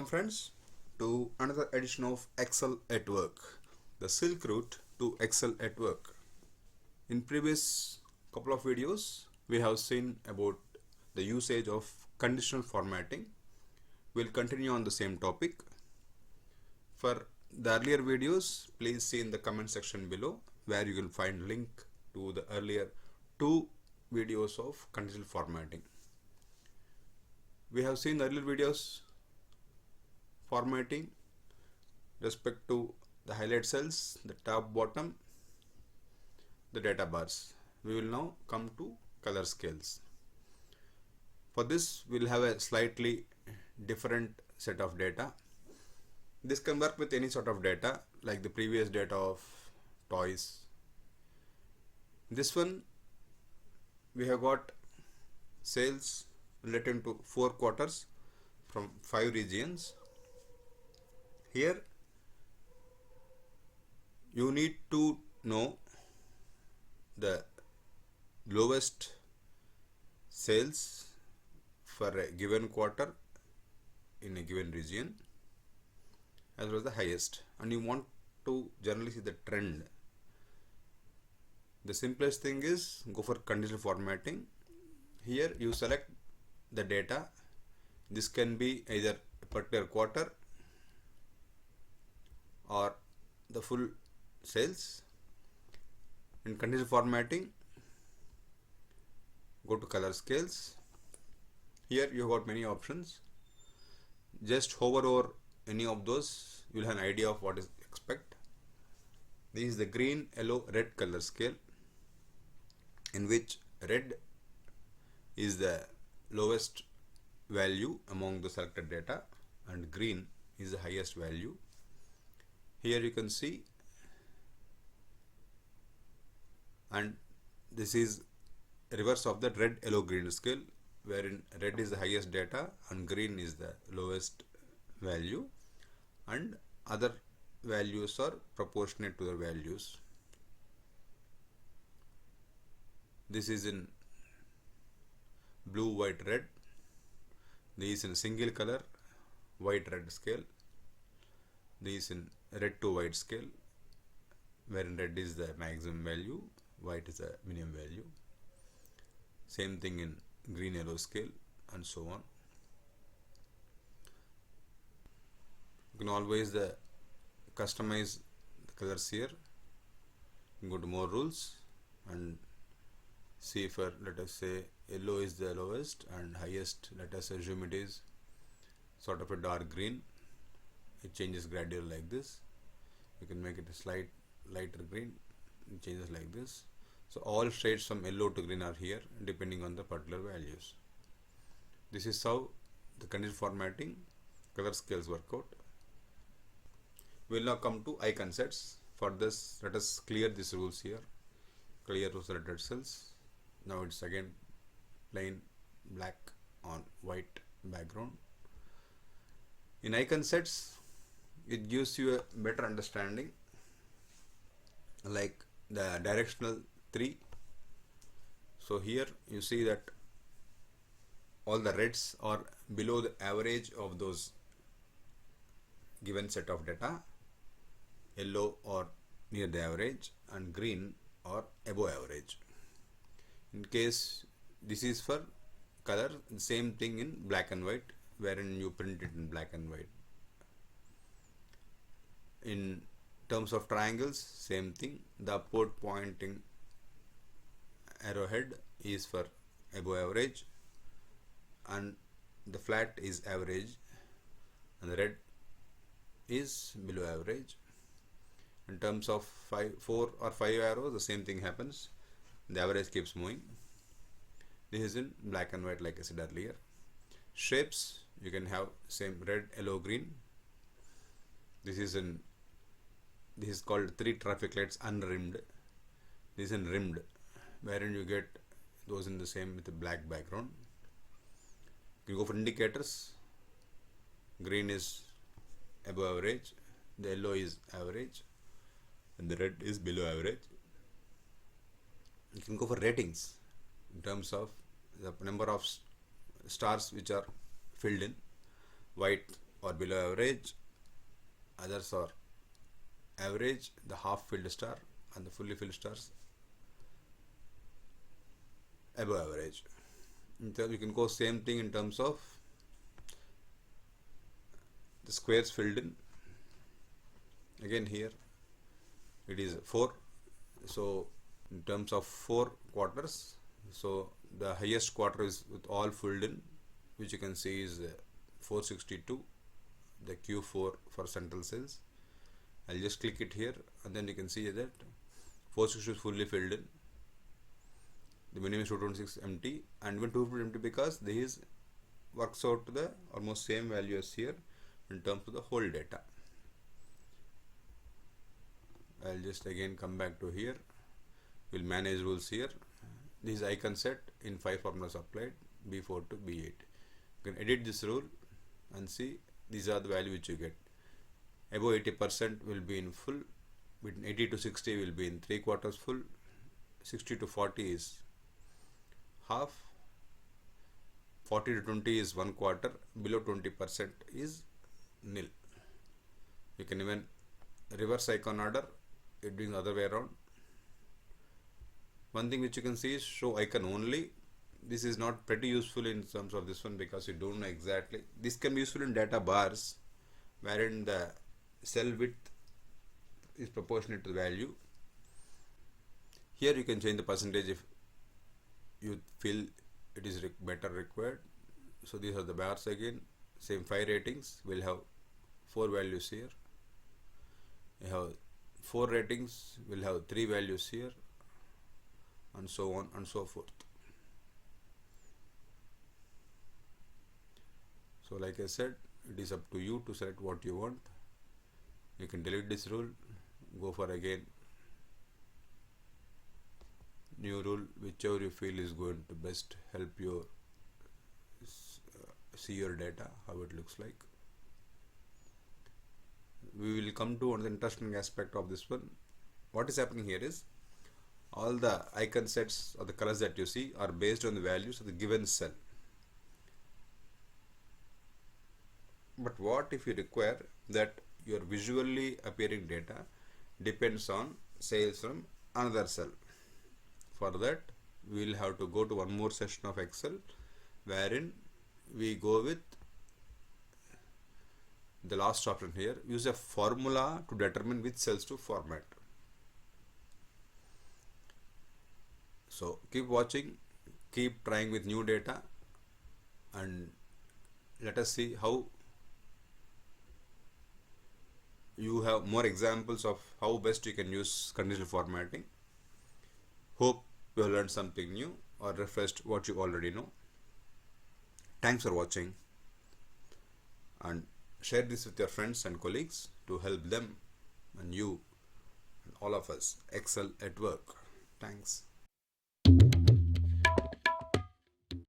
friends to another edition of Excel at Work, the Silk Route to Excel at Work. In previous couple of videos we have seen about the usage of conditional formatting. We'll continue on the same topic. For the earlier videos, please see in the comment section below where you will find link to the earlier two videos of conditional formatting. We have seen earlier videos formatting respect to the highlight cells, the top, bottom, the data bars. We will now come to color scales. For this we will have a slightly different set of data. This can work with any sort of data like the previous data of toys. This one we have got sales relating to 4 quarters from 5 regions. Here you need to know the lowest sales for a given quarter in a given region as well as the highest, and you want to generally see the trend. The simplest thing is go for conditional formatting. Here you select the data. This can be either a particular quarter or the full sales. In conditional formatting, go to color scales. Here you got many options. Just hover over any of those, you will have an idea of what is expect. This is the green, yellow, red color scale, in which red is the lowest value among the selected data and green is the highest value. Here you can see, and this is reverse of the red, yellow, green scale, wherein red is the highest data and green is the lowest value, and other values are proportionate to the values. This is in blue, white, red. This is in single color, white, red scale. This is in red to white scale, wherein red is the maximum value, white is the minimum value. Same thing in green, yellow scale, and so on. You can always customize the colors here. You can go to more rules and see for, let us say, yellow is the lowest and highest. Let us assume it is sort of a dark green. It changes gradually like this. You can make it a slight lighter green. It changes like this. So all shades from yellow to green are here depending on the particular values. This is how the conditional formatting color scales work out. We will now come to icon sets. For this, let us clear these rules here. Clear those selected cells. Now it's again plain black on white background. In icon sets, it gives you a better understanding, like the directional 3. So here you see that all the reds are below the average of those given set of data, yellow or near the average, and green or above average. In case this is for color, the same thing in black and white, wherein you print it in black and white. In terms of triangles, same thing. The upward pointing arrowhead is for above average and the flat is average and the red is below average. In terms of 4 or 5 arrows, the same thing happens. The average keeps moving. This is in black and white, like I said earlier. Shapes, you can have same red, yellow, green. This is called 3 traffic lights unrimmed. This is in rimmed, wherein you get those in the same with a black background. You go for indicators. Green is above average, the yellow is average, and the red is below average. You can go for ratings in terms of the number of stars which are filled in. White or below average, others are average, the half filled star, and the fully filled stars above average. You can go same thing in terms of the squares filled in. Again here it is 4, so in terms of 4 quarters, so the highest quarter is with all filled in, which you can see is 462, the Q4 for central cells. I'll just click it here, and then you can see that 460 is fully filled in, the minimum is 226 empty, and even 250 empty because this works out to the almost same value as here in terms of the whole data. I'll just again come back to here. We'll manage rules here. This is icon set in 5 formulas applied, B4 to B8. You can edit this rule and see these are the value which you get. Above 80% will be in full, between 80 to 60 will be in 3 quarters full, 60 to 40 is half, 40 to 20 is 1 quarter, below 20% is nil. You can even reverse icon order, it being the other way around. One thing which you can see is show icon only. This is not pretty useful in terms of this one because you don't know exactly. This can be useful in data bars wherein the cell width is proportionate to the value. Here you can change the percentage if you feel it is better required. So these are the bars again. Same 5 ratings. We'll have 4 values here. We have 4 ratings. We'll have 3 values here, and so on and so forth. So like I said, it is up to you to select what you want. You can delete this rule, go for again new rule, whichever you feel is going to best help you see your data, how it looks like. We will come to another interesting aspect of this one. What is happening here is all the icon sets or the colors that you see are based on the values of the given cell. But what if you require that your visually appearing data depends on sales from another cell? For that, we will have to go to one more session of Excel wherein we go with the last option here, use a formula to determine which cells to format. So keep watching, keep trying with new data, and let us see how you have more examples of how best you can use conditional formatting. Hope you have learned something new or refreshed what you already know. Thanks for watching, and share this with your friends and colleagues to help them and you and all of us excel at work. Thanks.